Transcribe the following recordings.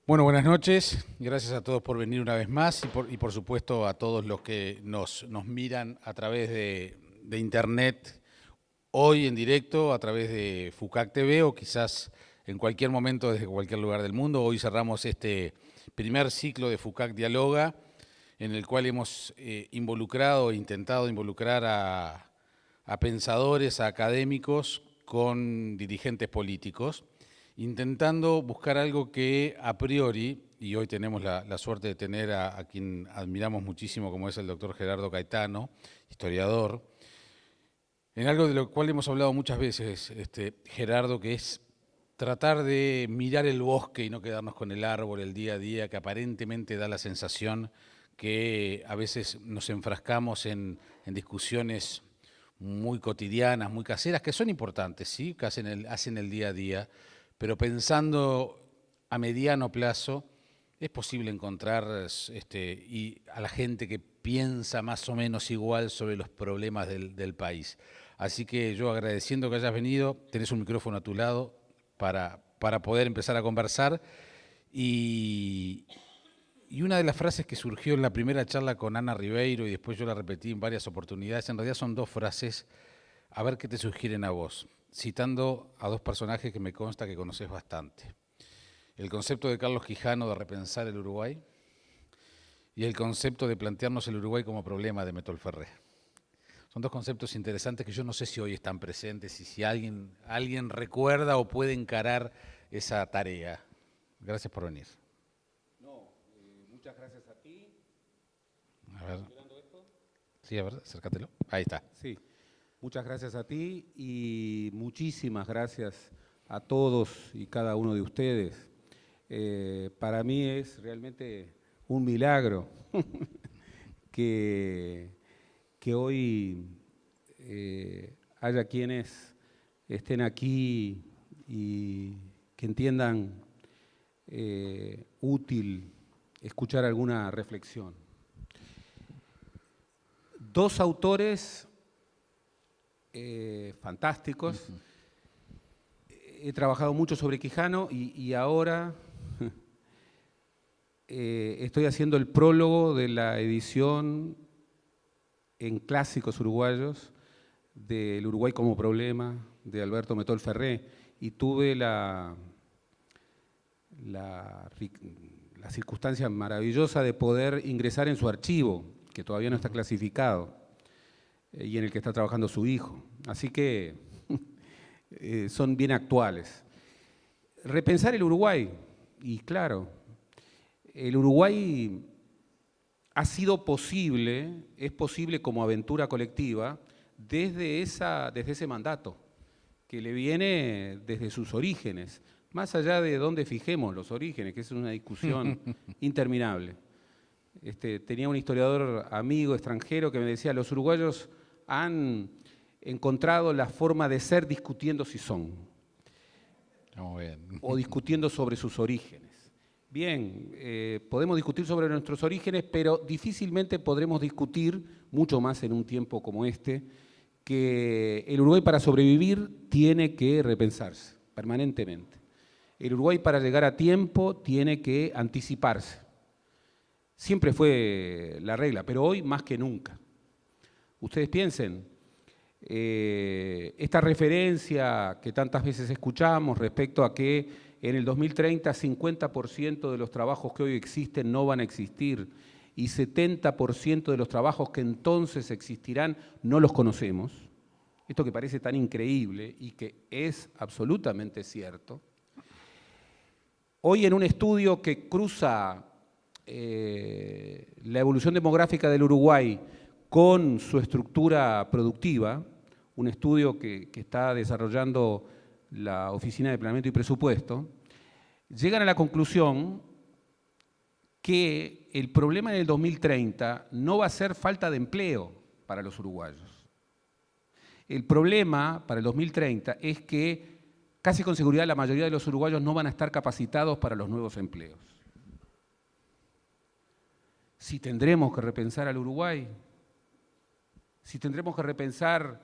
Bueno, buenas noches. Gracias a todos por venir una vez más y por supuesto a todos los que nos miran a través de internet, hoy en directo, a través de FUCAC TV o quizás en cualquier momento desde cualquier lugar del mundo. Hoy cerramos este primer ciclo de FUCAC Dialoga, en el cual hemos involucrado e intentado involucrar a pensadores, a académicos con dirigentes políticos, intentando buscar algo que a priori, y hoy tenemos la suerte de tener a quien admiramos muchísimo, como es el doctor Gerardo Caetano, historiador, en algo de lo cual hemos hablado muchas veces, Gerardo, que es tratar de mirar el bosque y no quedarnos con el árbol, el día a día, que aparentemente da la sensación que a veces nos enfrascamos en discusiones muy cotidianas, muy caseras, que son importantes, ¿sí? Que hacen el día a día, pero pensando a mediano plazo, es posible encontrar y a la gente que piensa más o menos igual sobre los problemas del país. Así que yo agradeciendo que hayas venido, tenés un micrófono a tu lado para poder empezar a conversar. Y, y una de las frases que surgió en la primera charla con Ana Ribeiro y después yo la repetí en varias oportunidades, en realidad son dos frases, a ver qué te sugieren a vos, citando a dos personajes que me consta que conoces bastante. El concepto de Carlos Quijano de repensar el Uruguay y el concepto de plantearnos el Uruguay como problema de Metol Ferré. Son dos conceptos interesantes que yo no sé si hoy están presentes y si alguien recuerda o puede encarar esa tarea. Gracias por venir. No, muchas gracias a ti. A ver. Sí, a ver, acércatelo. Ahí está. Sí, muchas gracias a ti y muchísimas gracias a todos y cada uno de ustedes. Para mí es realmente un milagro que hoy haya quienes estén aquí y que entiendan útil escuchar alguna reflexión. Dos autores fantásticos. He trabajado mucho sobre Quijano y ahora estoy haciendo el prólogo de la edición en clásicos uruguayos del Uruguay como problema de Alberto Metol Ferré y tuve la circunstancia maravillosa de poder ingresar en su archivo, que todavía no está clasificado, y en el que está trabajando su hijo. Así que son bien actuales. Repensar el Uruguay, y claro, el Uruguay ha sido posible, es posible como aventura colectiva, desde ese mandato, que le viene desde sus orígenes, más allá de dónde fijemos los orígenes, que es una discusión interminable. Tenía un historiador amigo extranjero que me decía, los uruguayos han encontrado la forma de ser discutiendo si son, Muy bien. o discutiendo sobre sus orígenes. Bien, podemos discutir sobre nuestros orígenes, pero difícilmente podremos discutir, mucho más en un tiempo como este, que el Uruguay para sobrevivir tiene que repensarse permanentemente. El Uruguay para llegar a tiempo tiene que anticiparse. Siempre fue la regla, pero hoy más que nunca. Ustedes piensen, esta referencia que tantas veces escuchamos respecto a que en el 2030 50% de los trabajos que hoy existen no van a existir y 70% de los trabajos que entonces existirán no los conocemos. Esto que parece tan increíble y que es absolutamente cierto. Hoy en un estudio que cruza la evolución demográfica del Uruguay con su estructura productiva, un estudio que está desarrollando la Oficina de Planeamiento y Presupuesto, llegan a la conclusión que el problema en el 2030 no va a ser falta de empleo para los uruguayos. El problema para el 2030 es que casi con seguridad la mayoría de los uruguayos no van a estar capacitados para los nuevos empleos. Si tendremos que repensar al Uruguay, si tendremos que repensar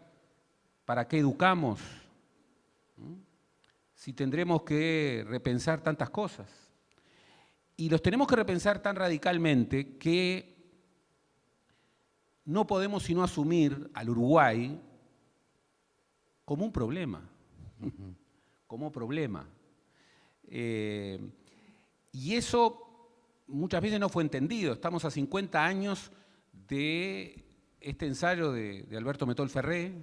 para qué educamos, si tendremos que repensar tantas cosas. Y los tenemos que repensar tan radicalmente que no podemos sino asumir al Uruguay como un problema, como problema. Y eso muchas veces no fue entendido. Estamos a 50 años de este ensayo de Alberto Metol Ferré,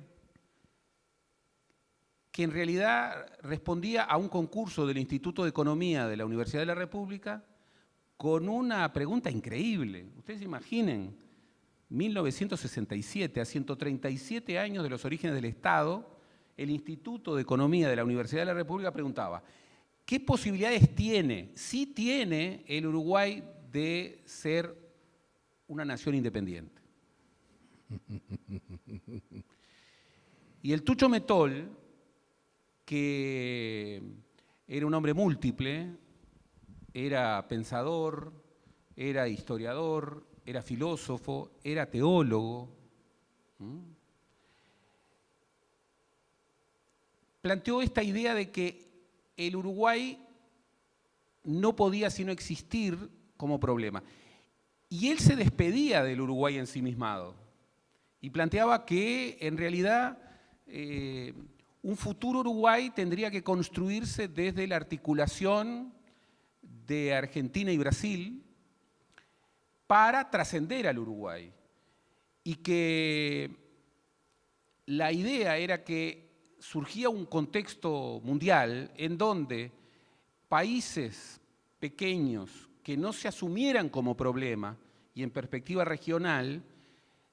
que en realidad respondía a un concurso del Instituto de Economía de la Universidad de la República con una pregunta increíble. Ustedes imaginen, 1967, a 137 años de los orígenes del Estado, el Instituto de Economía de la Universidad de la República preguntaba: ¿qué posibilidades tiene, sí tiene, el Uruguay de ser una nación independiente? Y el Tucho Metol, que era un hombre múltiple, era pensador, era historiador, era filósofo, era teólogo, planteó esta idea de que el Uruguay no podía sino existir como problema. Y él se despedía del Uruguay ensimismado y planteaba que en realidad un futuro Uruguay tendría que construirse desde la articulación de Argentina y Brasil para trascender al Uruguay. Y que la idea era que surgía un contexto mundial en donde países pequeños que no se asumieran como problema y en perspectiva regional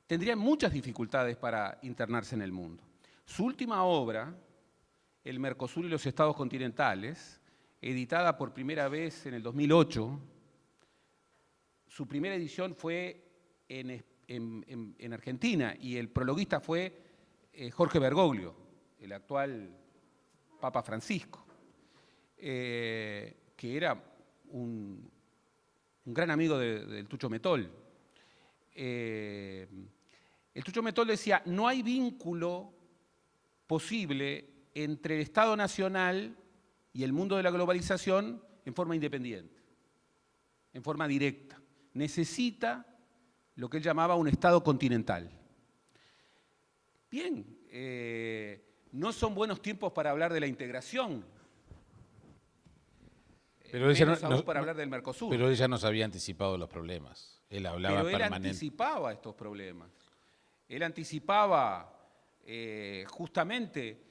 tendrían muchas dificultades para internarse en el mundo. Su última obra, El Mercosur y los Estados Continentales, editada por primera vez en el 2008, su primera edición fue en Argentina y el prologuista fue Jorge Bergoglio, el actual Papa Francisco, que era un gran amigo del Tucho Metol. El Tucho Metol decía: no hay vínculo posible entre el Estado Nacional y el mundo de la globalización en forma independiente, en forma directa. Necesita lo que él llamaba un Estado continental. Bien, no son buenos tiempos para hablar de la integración, pero ella aún para hablar del Mercosur. Pero ella nos había anticipado los problemas. Él hablaba permanentemente. Pero él anticipaba estos problemas. Él anticipaba justamente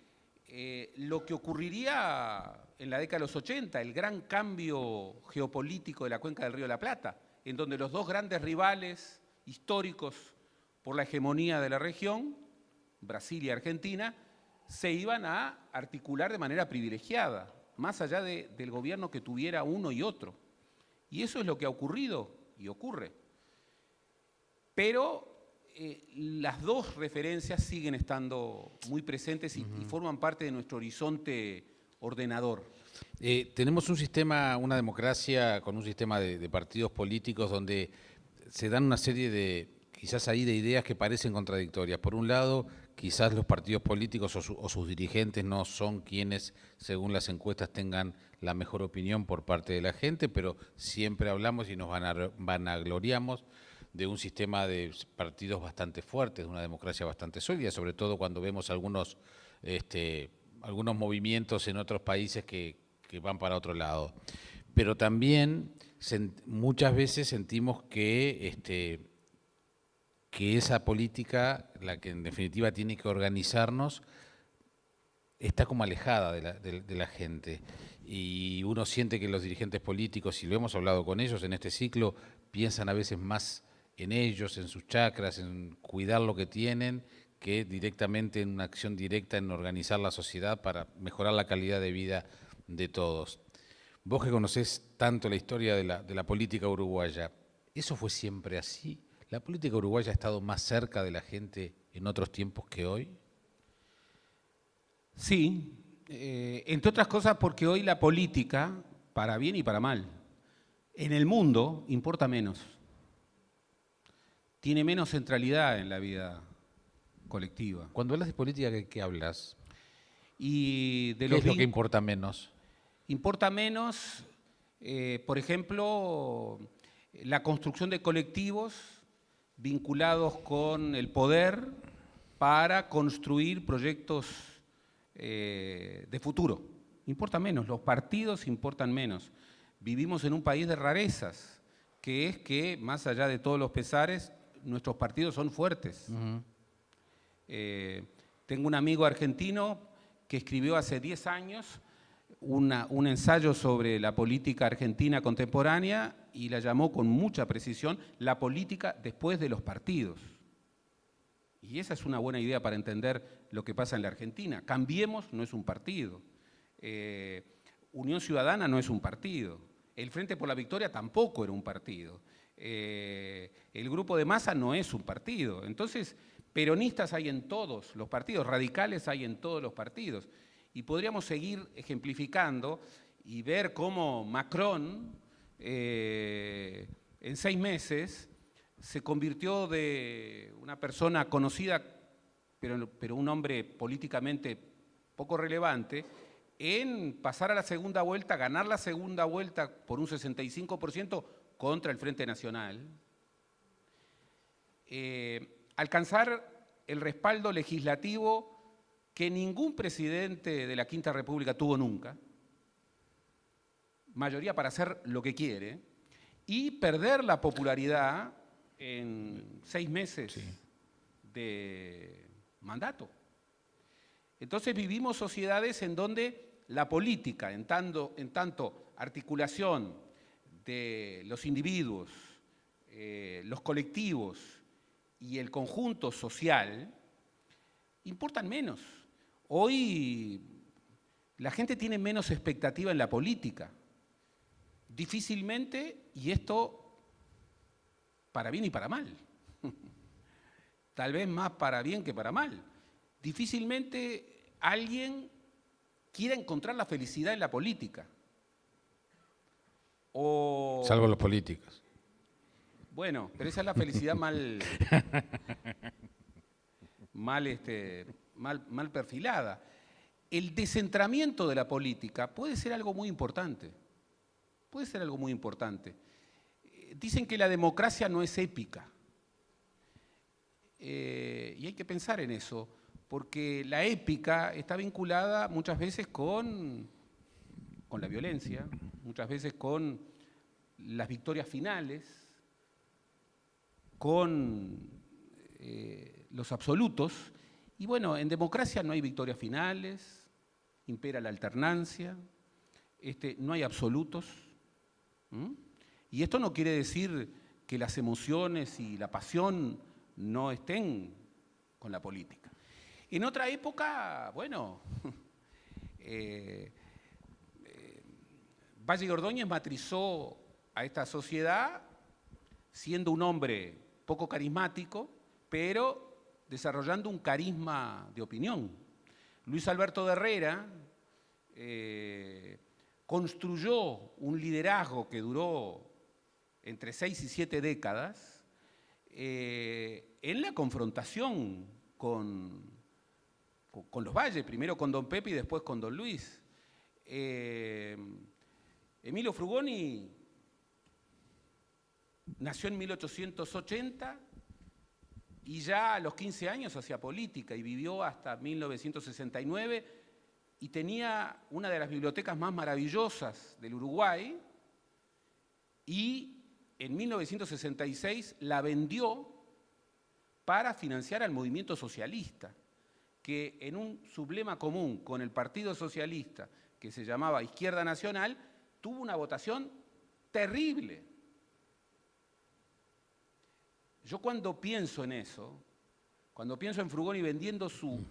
lo que ocurriría en la década de los 80, el gran cambio geopolítico de la cuenca del Río de la Plata, en donde los dos grandes rivales históricos por la hegemonía de la región, Brasil y Argentina, se iban a articular de manera privilegiada, más allá del gobierno que tuviera uno y otro. Y eso es lo que ha ocurrido y ocurre. Pero las dos referencias siguen estando muy presentes y forman parte de nuestro horizonte ordenador. Tenemos un sistema, una democracia con un sistema de partidos políticos donde se dan una serie de, quizás ahí, de ideas que parecen contradictorias. Por un lado, quizás los partidos políticos o sus dirigentes no son quienes, según las encuestas, tengan la mejor opinión por parte de la gente, pero siempre hablamos y nos vanagloriamos de un sistema de partidos bastante fuertes, de una democracia bastante sólida, sobre todo cuando vemos algunos movimientos en otros países que van para otro lado. Pero también muchas veces sentimos que esa política, la que en definitiva tiene que organizarnos, está como alejada de la gente. Y uno siente que los dirigentes políticos, y lo hemos hablado con ellos en este ciclo, piensan a veces más en ellos, en sus chacras, en cuidar lo que tienen, que directamente en una acción directa en organizar la sociedad para mejorar la calidad de vida de todos. Vos que conocés tanto la historia de la política uruguaya, ¿eso fue siempre así? ¿La política uruguaya ha estado más cerca de la gente en otros tiempos que hoy? Sí, entre otras cosas porque hoy la política, para bien y para mal, en el mundo importa menos. Tiene menos centralidad en la vida colectiva. Cuando hablas de política, ¿de qué hablas? Y de ¿Qué es lo que importa menos? Importa menos Por ejemplo, la construcción de colectivos vinculados con el poder para construir proyectos de futuro. Importa menos, los partidos importan menos. Vivimos en un país de rarezas, que es que, más allá de todos los pesares, nuestros partidos son fuertes. Tengo un amigo argentino que escribió hace 10 años un ensayo sobre la política argentina contemporánea y la llamó con mucha precisión la política después de los partidos. Y esa es una buena idea para entender lo que pasa en la Argentina. Cambiemos no es un partido. Unión Ciudadana no es un partido. El Frente por la Victoria tampoco era un partido. El Grupo de Massa no es un partido. Entonces, peronistas hay en todos los partidos, radicales hay en todos los partidos. Y podríamos seguir ejemplificando y ver cómo Macron, en 6 meses, se convirtió de una persona conocida, pero un hombre políticamente poco relevante, en pasar a la segunda vuelta, ganar la segunda vuelta por un 65% contra el Frente Nacional, alcanzar el respaldo legislativo que ningún presidente de la Quinta República tuvo nunca, mayoría para hacer lo que quiere, y perder la popularidad en 6 meses de mandato. Entonces vivimos sociedades en donde la política, en tanto articulación de los individuos, los colectivos y el conjunto social, importan menos. Hoy la gente tiene menos expectativa en la política. Difícilmente, y esto para bien y para mal, tal vez más para bien que para mal, difícilmente alguien quiera encontrar la felicidad en la política. Salvo los políticos. Bueno, pero esa es la felicidad mal perfilada. El descentramiento de la política puede ser algo muy importante. Puede ser algo muy importante. Dicen que la democracia no es épica. Y hay que pensar en eso, porque la épica está vinculada muchas veces con la violencia, muchas veces con las victorias finales, con los absolutos. Y bueno, en democracia no hay victorias finales, impera la alternancia, no hay absolutos. Y esto no quiere decir que las emociones y la pasión no estén con la política. En otra época, bueno, Valle y Ordóñez matrizó a esta sociedad siendo un hombre poco carismático, pero desarrollando un carisma de opinión. Luis Alberto de Herrera construyó un liderazgo que duró entre 6 y 7 décadas en la confrontación con los Valles, primero con don Pepe y después con don Luis. Emilio Frugoni nació en 1880 y ya a los 15 años hacía política y vivió hasta 1969 y tenía una de las bibliotecas más maravillosas del Uruguay y en 1966 la vendió para financiar al movimiento socialista, que en un sublema común con el Partido Socialista, que se llamaba Izquierda Nacional, tuvo una votación terrible. Yo cuando pienso en eso, cuando pienso en Frugoni vendiendo su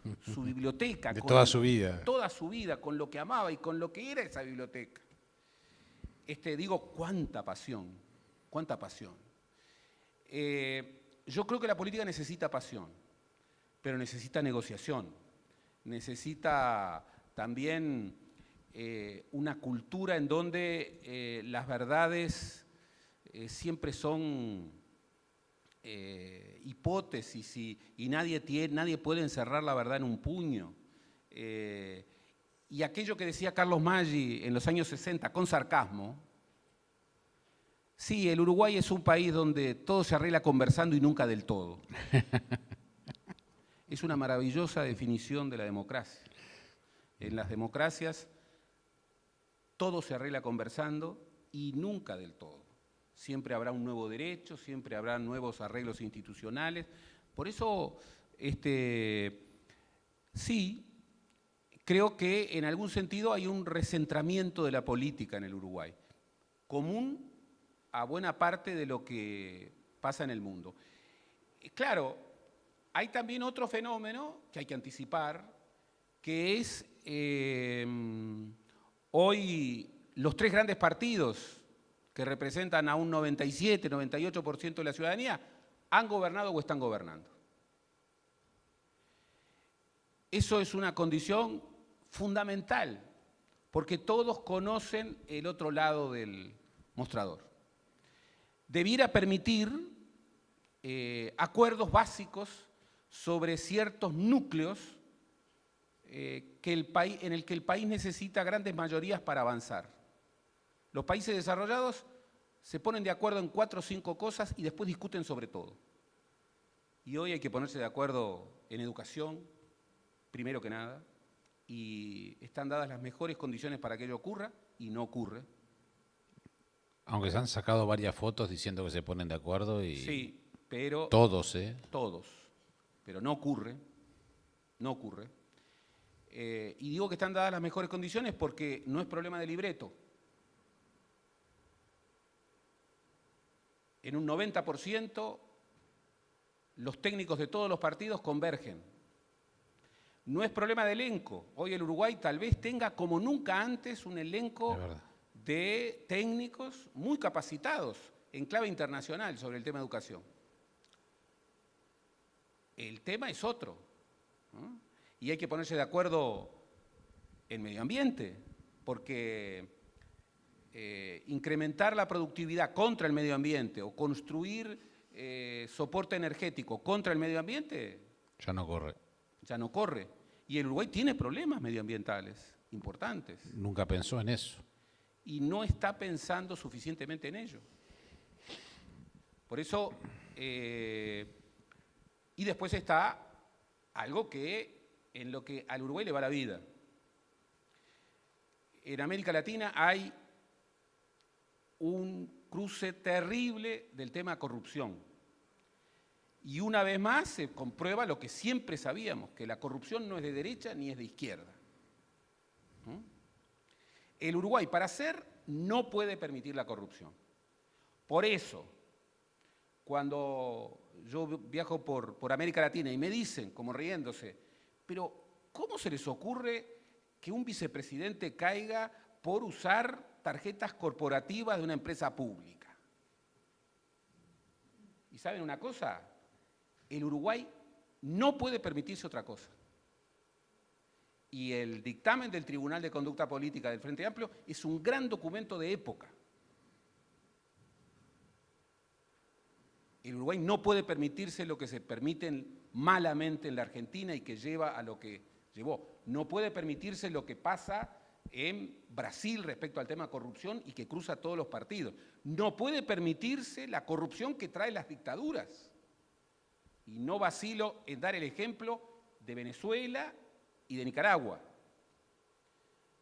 biblioteca, de toda su vida. Toda su vida, con lo que amaba y con lo que era esa biblioteca, digo, cuánta pasión, cuánta pasión. Yo creo que la política necesita pasión, pero necesita negociación, necesita también una cultura en donde las verdades siempre son hipótesis y nadie puede encerrar la verdad en un puño. Y aquello que decía Carlos Maggi en los años 60 con sarcasmo, Sí, el Uruguay es un país donde todo se arregla conversando y nunca del todo. Es una maravillosa definición de la democracia. En las democracias todo se arregla conversando y nunca del todo. Siempre habrá un nuevo derecho, siempre habrá nuevos arreglos institucionales. Por eso, sí, creo que en algún sentido hay un recentramiento de la política en el Uruguay, común a buena parte de lo que pasa en el mundo. Claro, hay también otro fenómeno que hay que anticipar, que es hoy los tres grandes partidos que representan a un 97, 98% de la ciudadanía, han gobernado o están gobernando. Eso es una condición fundamental, porque todos conocen el otro lado del mostrador. Debiera permitir acuerdos básicos sobre ciertos núcleos en el que el país necesita grandes mayorías para avanzar. Los países desarrollados se ponen de acuerdo en 4 o 5 cosas y después discuten sobre todo. Y hoy hay que ponerse de acuerdo en educación, primero que nada, y están dadas las mejores condiciones para que ello ocurra y no ocurre. Aunque se han sacado varias fotos diciendo que se ponen de acuerdo y... Sí, pero... Todos, ¿eh? Todos, pero no ocurre, no ocurre. Y digo que están dadas las mejores condiciones porque no es problema de libreto. En un 90% los técnicos de todos los partidos convergen. No es problema de elenco. Hoy el Uruguay tal vez tenga como nunca antes un elenco de técnicos muy capacitados en clave internacional sobre el tema de educación. El tema es otro, ¿no? Y hay que ponerse de acuerdo en medio ambiente, porque incrementar la productividad contra el medio ambiente o construir soporte energético contra el medio ambiente ya no corre. Ya no corre. Y el Uruguay tiene problemas medioambientales importantes. Nunca pensó en eso. Y no está pensando suficientemente en ello. Por eso, y después está algo en lo que al Uruguay le va la vida. En América Latina hay un cruce terrible del tema corrupción. Y una vez más se comprueba lo que siempre sabíamos, que la corrupción no es de derecha ni es de izquierda. El Uruguay, para hacer, no puede permitir la corrupción. Por eso, cuando yo viajo por América Latina y me dicen, como riéndose, pero ¿cómo se les ocurre que un vicepresidente caiga por usar tarjetas corporativas de una empresa pública? ¿Y saben una cosa? El Uruguay no puede permitirse otra cosa. Y el dictamen del Tribunal de Conducta Política del Frente Amplio es un gran documento de época. El Uruguay no puede permitirse lo que se permiten malamente en la Argentina y que lleva a lo que llevó. No puede permitirse lo que pasa en Brasil respecto al tema de corrupción y que cruza todos los partidos. No puede permitirse la corrupción que trae las dictaduras. Y no vacilo en dar el ejemplo de Venezuela y de Nicaragua.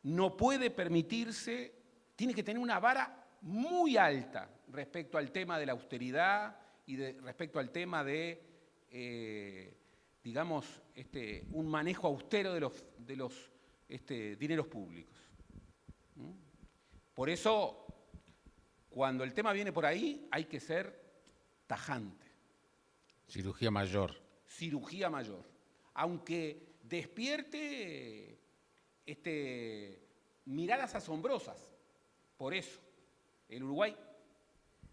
No puede permitirse, tiene que tener una vara muy alta respecto al tema de la austeridad y respecto al tema de, digamos, un manejo austero de los dineros públicos. Por eso, cuando el tema viene por ahí, hay que ser tajante. Cirugía mayor. Cirugía mayor. Aunque despierte miradas asombrosas. Por eso, el Uruguay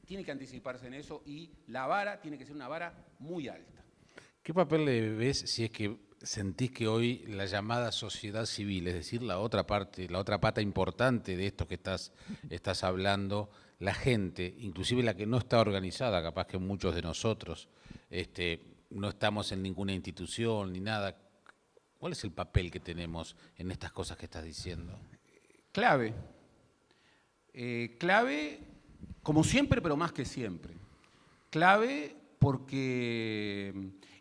tiene que anticiparse en eso y la vara tiene que ser una vara muy alta. ¿Qué papel le ves si es que sentís que hoy la llamada sociedad civil, es decir, la otra parte, la otra pata importante de esto que estás hablando, la gente, inclusive la que no está organizada, capaz que muchos de nosotros no estamos en ninguna institución ni nada, ¿cuál es el papel que tenemos en estas cosas que estás diciendo? Clave. Clave como siempre, pero más que siempre. Clave porque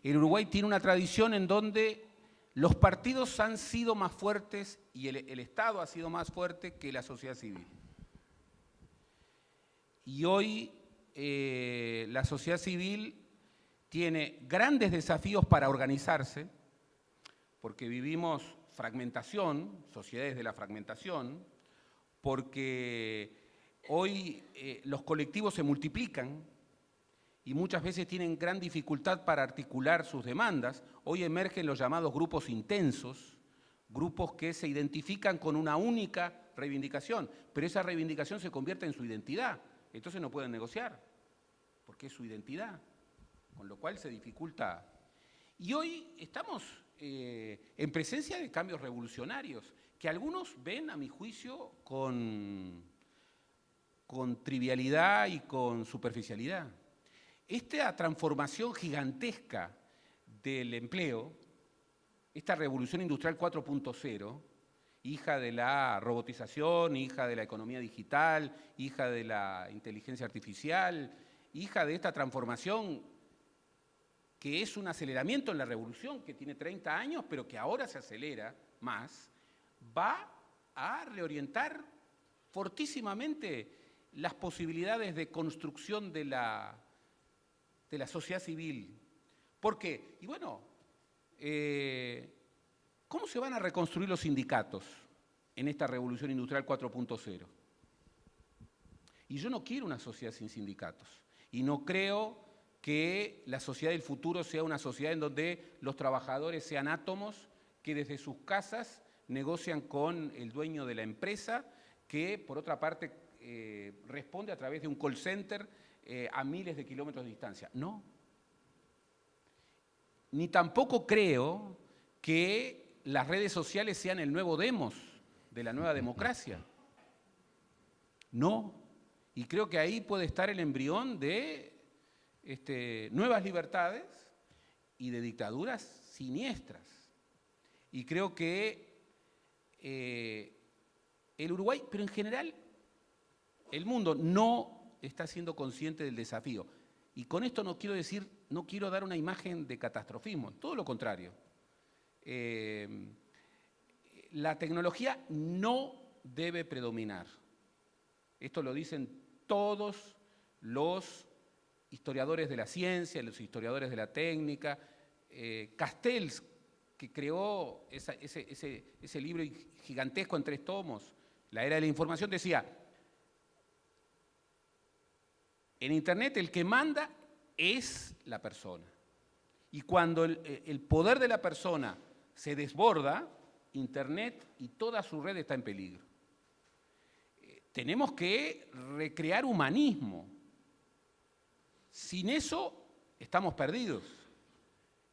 el Uruguay tiene una tradición en donde los partidos han sido más fuertes y el Estado ha sido más fuerte que la sociedad civil. Y hoy la sociedad civil tiene grandes desafíos para organizarse, porque vivimos fragmentación, sociedades de la fragmentación, porque hoy los colectivos se multiplican y muchas veces tienen gran dificultad para articular sus demandas. Hoy emergen los llamados grupos intensos, grupos que se identifican con una única reivindicación, pero esa reivindicación se convierte en su identidad, entonces no pueden negociar, porque es su identidad, con lo cual se dificulta. Y hoy estamos en presencia de cambios revolucionarios, que algunos ven, a mi juicio, con trivialidad y con superficialidad. Esta transformación gigantesca del empleo, esta revolución industrial 4.0, hija de la robotización, hija de la economía digital, hija de la inteligencia artificial, hija de esta transformación que es un aceleramiento en la revolución, que tiene 30 años, pero que ahora se acelera más, va a reorientar fortísimamente las posibilidades de construcción de la sociedad civil. ¿Por qué? Y bueno, ¿cómo se van a reconstruir los sindicatos en esta revolución industrial 4.0? Y yo no quiero una sociedad sin sindicatos. Y no creo que la sociedad del futuro sea una sociedad en donde los trabajadores sean átomos que desde sus casas negocian con el dueño de la empresa, que por otra parte responde a través de un call center a miles de kilómetros de distancia. No. Ni tampoco creo que las redes sociales sean el nuevo demos de la nueva democracia. No. Y creo que ahí puede estar el embrión de nuevas libertades y de dictaduras siniestras. Y creo que el Uruguay, pero en general el mundo, no está siendo consciente del desafío. Y con esto no quiero decir, no quiero dar una imagen de catastrofismo, todo lo contrario. La tecnología no debe predominar. Esto lo dicen todos los historiadores de la ciencia, los historiadores de la técnica. Castells, que creó ese libro gigantesco en 3 tomos, La Era de la Información, decía: en Internet el que manda es la persona. Y cuando el poder de la persona se desborda, Internet y toda su red está en peligro. Tenemos que recrear humanismo. Sin eso estamos perdidos.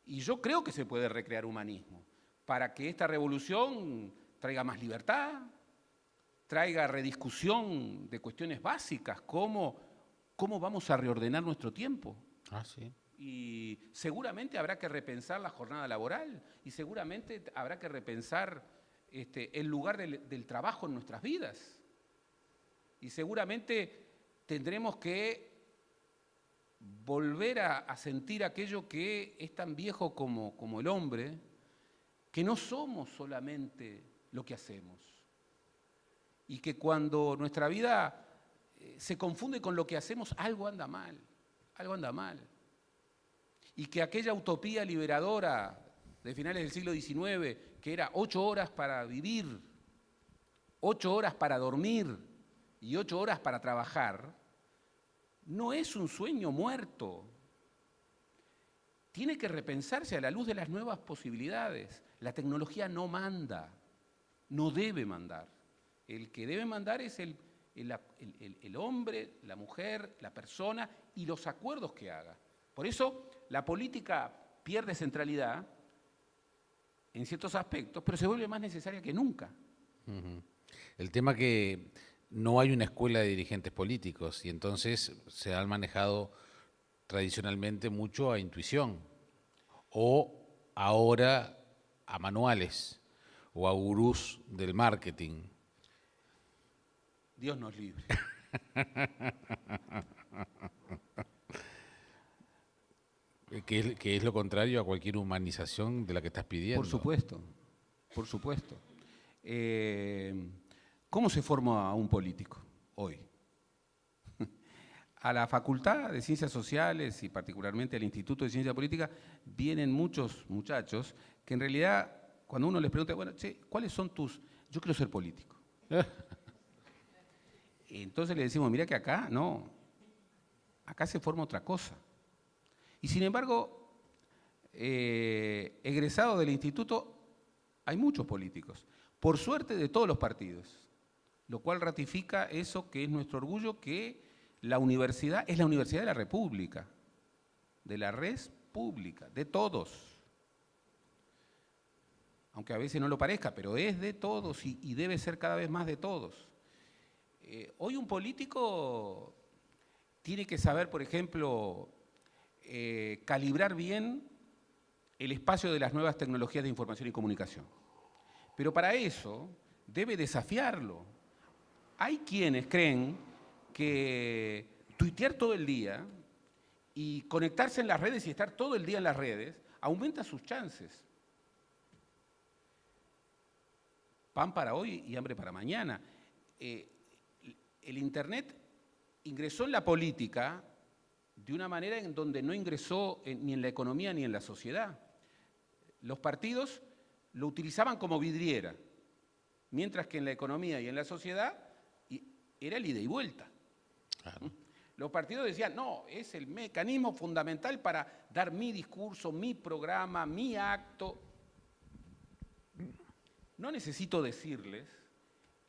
Y yo creo que se puede recrear humanismo para que esta revolución traiga más libertad, traiga rediscusión de cuestiones básicas, como ¿cómo vamos a reordenar nuestro tiempo? Sí. Y seguramente habrá que repensar la jornada laboral y seguramente habrá que repensar el lugar del trabajo en nuestras vidas. Y seguramente tendremos que volver a sentir aquello que es tan viejo como el hombre, que no somos solamente lo que hacemos. Y que cuando nuestra vida se confunde con lo que hacemos, algo anda mal, algo anda mal. Y que aquella utopía liberadora de finales del siglo XIX, que era 8 horas para vivir, 8 horas para dormir y 8 horas para trabajar, no es un sueño muerto. Tiene que repensarse a la luz de las nuevas posibilidades. La tecnología no manda, no debe mandar. El que debe mandar es el hombre, la mujer, la persona y los acuerdos que haga. Por eso la política pierde centralidad en ciertos aspectos, pero se vuelve más necesaria que nunca. El tema que no hay una escuela de dirigentes políticos y entonces se han manejado tradicionalmente mucho a intuición o ahora a manuales o a gurús del marketing. Dios nos libre. Que es lo contrario a cualquier humanización de la que estás pidiendo. Por supuesto, por supuesto. ¿Cómo se forma un político hoy? A la Facultad de Ciencias Sociales y particularmente al Instituto de Ciencia Política vienen muchos muchachos que en realidad cuando uno les pregunta, bueno, che, ¿cuáles son tus...? Yo quiero ser político. Entonces le decimos, mira que acá no, acá se forma otra cosa. Y sin embargo, egresados del instituto hay muchos políticos, por suerte de todos los partidos, lo cual ratifica eso que es nuestro orgullo, que la universidad es la Universidad de la República, de la res pública, de todos. Aunque a veces no lo parezca, pero es de todos y debe ser cada vez más de todos. Hoy un político tiene que saber, por ejemplo, calibrar bien el espacio de las nuevas tecnologías de información y comunicación. Pero para eso debe desafiarlo. Hay quienes creen que tuitear todo el día y conectarse en las redes y estar todo el día en las redes aumenta sus chances. Pan para hoy y hambre para mañana. El Internet ingresó en la política de una manera en donde no ingresó ni en la economía ni en la sociedad. Los partidos lo utilizaban como vidriera, mientras que en la economía y en la sociedad era el ida y vuelta. Claro. Los partidos decían, no, es el mecanismo fundamental para dar mi discurso, mi programa, mi acto. No necesito decirles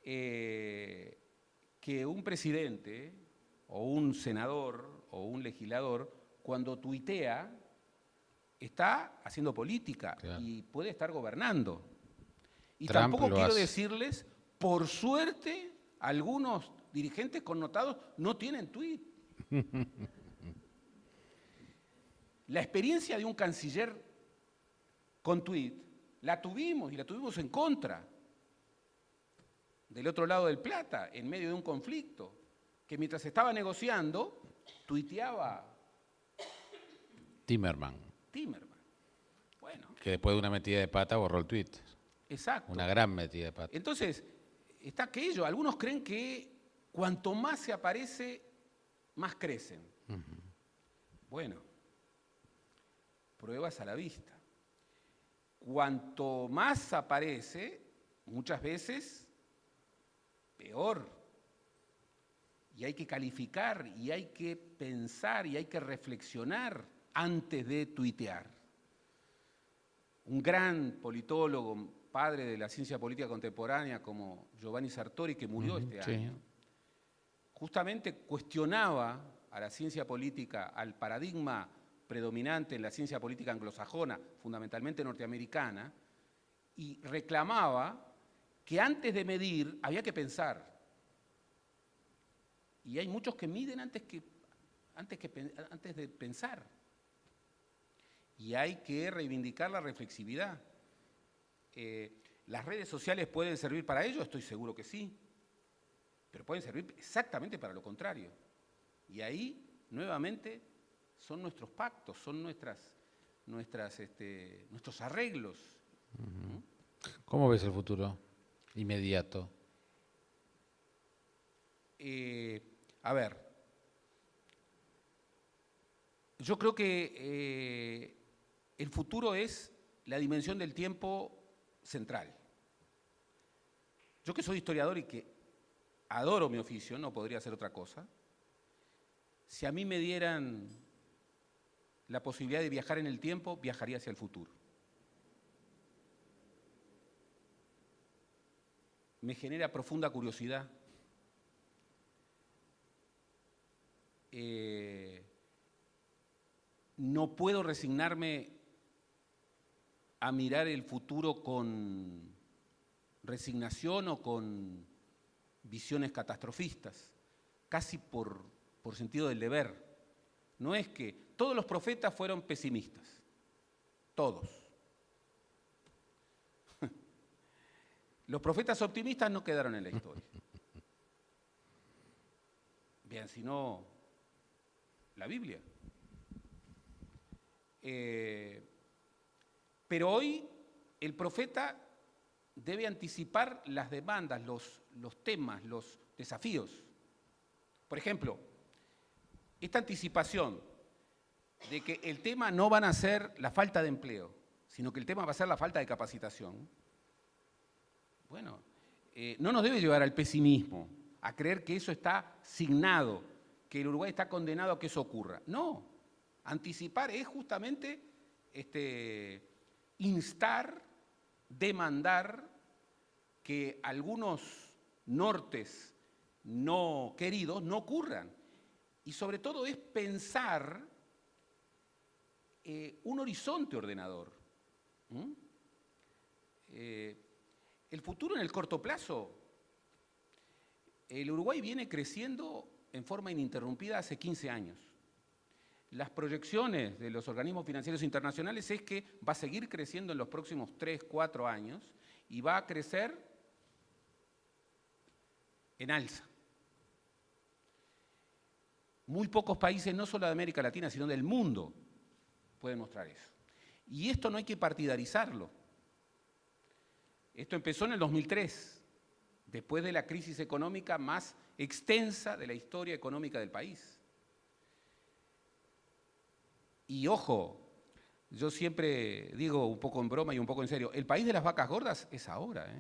que un presidente o un senador o un legislador, cuando tuitea, está haciendo política, claro, y puede estar gobernando. Y Trump tampoco quiero decirles, por suerte, algunos dirigentes connotados no tienen tuit. La experiencia de un canciller con tuit la tuvimos y la tuvimos en contra, del otro lado del Plata, en medio de un conflicto, que mientras estaba negociando, tuiteaba Timerman. Bueno. Que después de una metida de pata borró el tuit. Exacto. Una gran metida de pata. Entonces, está aquello. Algunos creen que cuanto más se aparece, más crecen. Bueno, pruebas a la vista. Cuanto más aparece, muchas veces, peor. Y hay que calificar, y hay que pensar, y hay que reflexionar antes de tuitear. Un gran politólogo, padre de la ciencia política contemporánea como Giovanni Sartori, que murió este año, justamente cuestionaba a la ciencia política, al paradigma predominante en la ciencia política anglosajona, fundamentalmente norteamericana, y reclamaba que antes de medir había que pensar. Y hay muchos que miden antes de pensar. Y hay que reivindicar la reflexividad. ¿Las redes sociales pueden servir para ello? Estoy seguro que sí. Pero pueden servir exactamente para lo contrario. Y ahí, nuevamente, son nuestros pactos, son nuestros arreglos. ¿Cómo ves el futuro inmediato? A ver, yo creo que el futuro es la dimensión del tiempo central. Yo que soy historiador y que adoro mi oficio, no podría hacer otra cosa, si a mí me dieran la posibilidad de viajar en el tiempo, viajaría hacia el futuro. Me genera profunda curiosidad. No puedo resignarme a mirar el futuro con resignación o con visiones catastrofistas, casi por sentido del deber. No es que todos los profetas fueron pesimistas, todos. Los profetas optimistas no quedaron en la historia. Bien, si no, la Biblia. Pero hoy el profeta debe anticipar las demandas, los temas, los desafíos. Por ejemplo, esta anticipación de que el tema no van a ser la falta de empleo, sino que el tema va a ser la falta de capacitación, bueno, no nos debe llevar al pesimismo, a creer que eso está signado, que el Uruguay está condenado a que eso ocurra. No, anticipar es justamente instar, demandar que algunos nortes no queridos no ocurran. Y sobre todo es pensar un horizonte ordenador. El futuro en el corto plazo. El Uruguay viene creciendo en forma ininterrumpida hace 15 años. Las proyecciones de los organismos financieros internacionales es que va a seguir creciendo en los próximos 3, 4 años y va a crecer en alza. Muy pocos países, no solo de América Latina, sino del mundo, pueden mostrar eso. Y esto no hay que partidarizarlo. Esto empezó en el 2003, después de la crisis económica más extensa de la historia económica del país. Y ojo, yo siempre digo un poco en broma y un poco en serio, el país de las vacas gordas es ahora,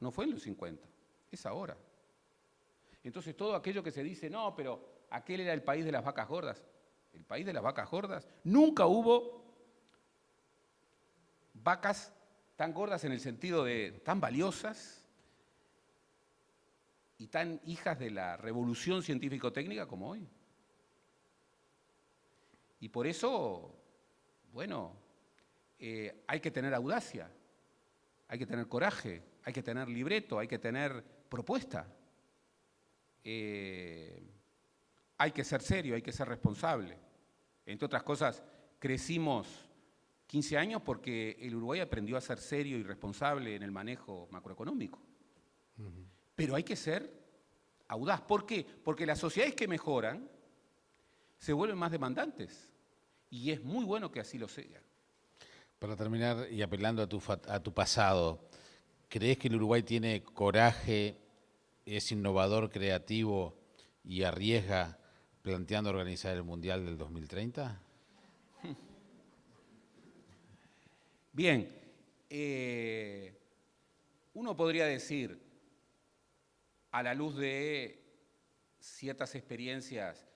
no fue en los 50, es ahora. Entonces todo aquello que se dice, no, pero aquel era el país de las vacas gordas, el país de las vacas gordas, nunca hubo vacas tan gordas en el sentido de tan valiosas y tan hijas de la revolución científico-técnica como hoy. Y por eso, bueno, hay que tener audacia, hay que tener coraje, hay que tener libreto, hay que tener propuesta. Hay que ser serio, hay que ser responsable. Entre otras cosas, crecimos 15 años porque el Uruguay aprendió a ser serio y responsable en el manejo macroeconómico. Pero hay que ser audaz. ¿Por qué? Porque las sociedades que mejoran se vuelven más demandantes. Y es muy bueno que así lo sea. Para terminar y apelando a tu pasado, ¿crees que el Uruguay tiene coraje, es innovador, creativo y arriesga planteando organizar el Mundial del 2030? Bien, uno podría decir, a la luz de ciertas experiencias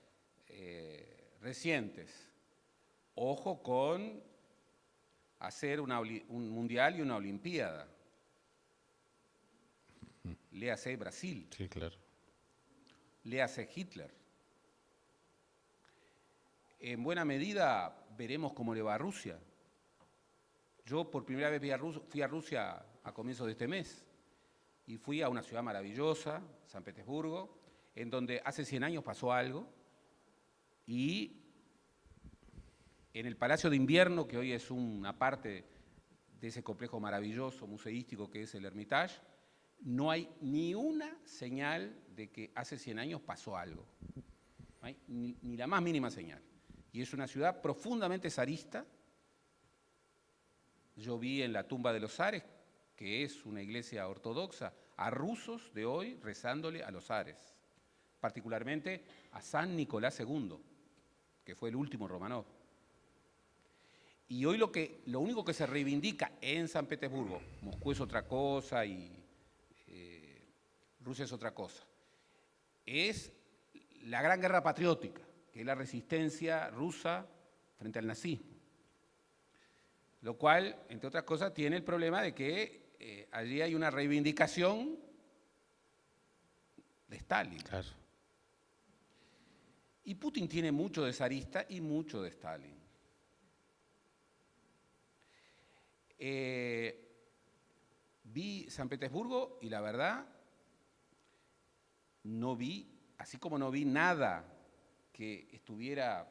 recientes, ojo con hacer un mundial y una olimpiada. Léase Brasil. Sí, claro. Léase Hitler. En buena medida veremos cómo le va a Rusia. Yo por primera vez fui a Rusia a comienzos de este mes y fui a una ciudad maravillosa, San Petersburgo, en donde hace 100 años pasó algo y en el Palacio de Invierno, que hoy es una parte de ese complejo maravilloso museístico que es el Hermitage, no hay ni una señal de que hace 100 años pasó algo. No hay ni la más mínima señal. Y es una ciudad profundamente zarista. Yo vi en la tumba de los zares, que es una iglesia ortodoxa, a rusos de hoy rezándole a los zares, particularmente a San Nicolás II, que fue el último Romanov. Y hoy lo único que se reivindica en San Petersburgo, Moscú es otra cosa y Rusia es otra cosa, es la gran guerra patriótica, que es la resistencia rusa frente al nazismo. Lo cual, entre otras cosas, tiene el problema de que allí hay una reivindicación de Stalin. Claro. Y Putin tiene mucho de zarista y mucho de Stalin. Vi San Petersburgo y la verdad no vi, así como no vi nada que estuviera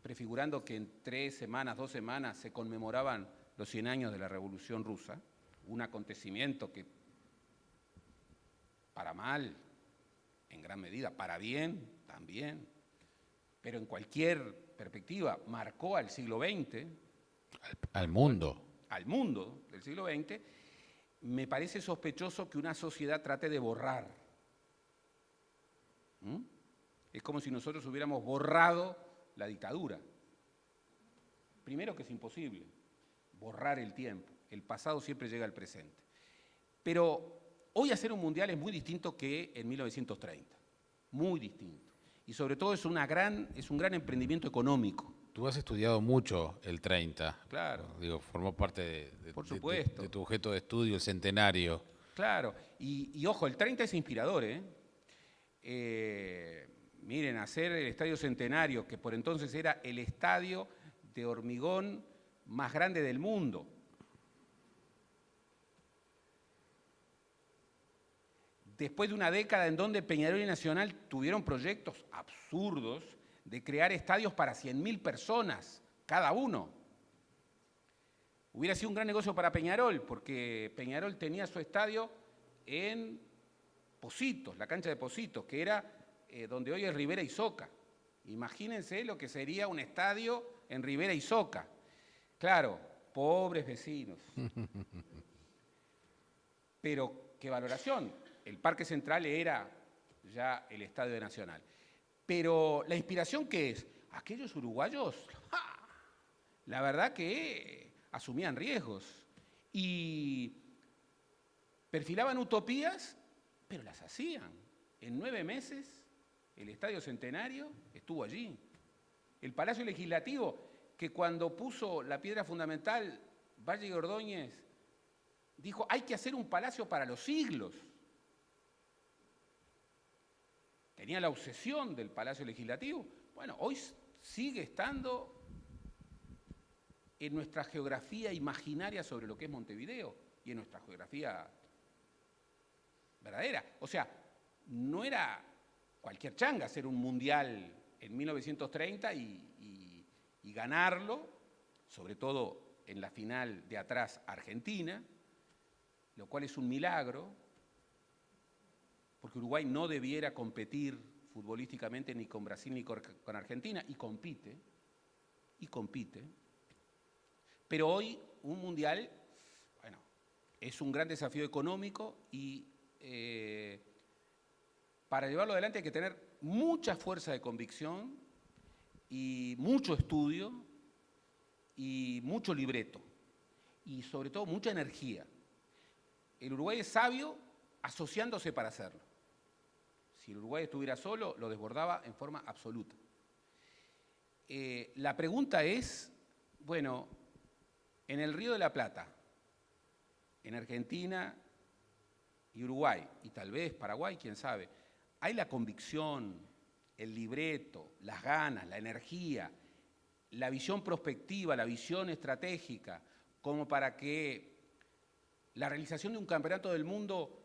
prefigurando que en 3 semanas, 2 semanas se conmemoraban los 100 años de la Revolución Rusa, un acontecimiento que, para mal, en gran medida, para bien también, pero en cualquier perspectiva marcó al siglo XX, Al mundo. al mundo del siglo XX, me parece sospechoso que una sociedad trate de borrar. Es como si nosotros hubiéramos borrado la dictadura. Primero que es imposible borrar el tiempo, el pasado siempre llega al presente. Pero hoy hacer un mundial es muy distinto que en 1930, muy distinto. Y sobre todo es un gran emprendimiento económico. Tú has estudiado mucho el 30. Claro. Digo, formó parte Por supuesto. de tu objeto de estudio, el centenario. Claro. Y ojo, el 30 es inspirador, miren, hacer el Estadio Centenario, que por entonces era el estadio de hormigón más grande del mundo. Después de una década en donde Peñarol y Nacional tuvieron proyectos absurdos de crear estadios para 100.000 personas, cada uno. Hubiera sido un gran negocio para Peñarol, porque Peñarol tenía su estadio en Pocitos, la cancha de Pocitos, que era donde hoy es Rivera y Soca. Imagínense lo que sería un estadio en Rivera y Soca. Claro, pobres vecinos. Pero, ¿qué valoración? El Parque Central era ya el Estadio Nacional. Pero la inspiración, ¿qué es? Aquellos uruguayos, ¡ja!, la verdad que asumían riesgos y perfilaban utopías, pero las hacían. En 9 meses el Estadio Centenario estuvo allí. El Palacio Legislativo, que cuando puso la piedra fundamental, Valle y Ordóñez dijo, hay que hacer un palacio para los siglos. Tenía la obsesión del Palacio Legislativo. Bueno, hoy sigue estando en nuestra geografía imaginaria sobre lo que es Montevideo y en nuestra geografía verdadera. O sea, no era cualquier changa hacer un mundial en 1930 y ganarlo, sobre todo en la final de atrás Argentina, lo cual es un milagro, porque Uruguay no debiera competir futbolísticamente ni con Brasil ni con Argentina, y compite. Pero hoy un mundial, bueno, es un gran desafío económico y para llevarlo adelante hay que tener mucha fuerza de convicción y mucho estudio y mucho libreto y sobre todo mucha energía. El Uruguay es sabio asociándose para hacerlo. Si el Uruguay estuviera solo, lo desbordaba en forma absoluta. La pregunta es, bueno, en el Río de la Plata, en Argentina y Uruguay, y tal vez Paraguay, quién sabe, hay la convicción, el libreto, las ganas, la energía, la visión prospectiva, la visión estratégica, como para que la realización de un campeonato del mundo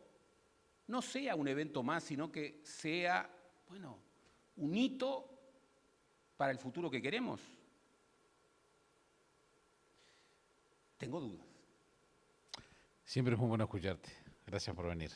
no sea un evento más, sino que sea, bueno, un hito para el futuro que queremos. Tengo dudas. Siempre es muy bueno escucharte. Gracias por venir.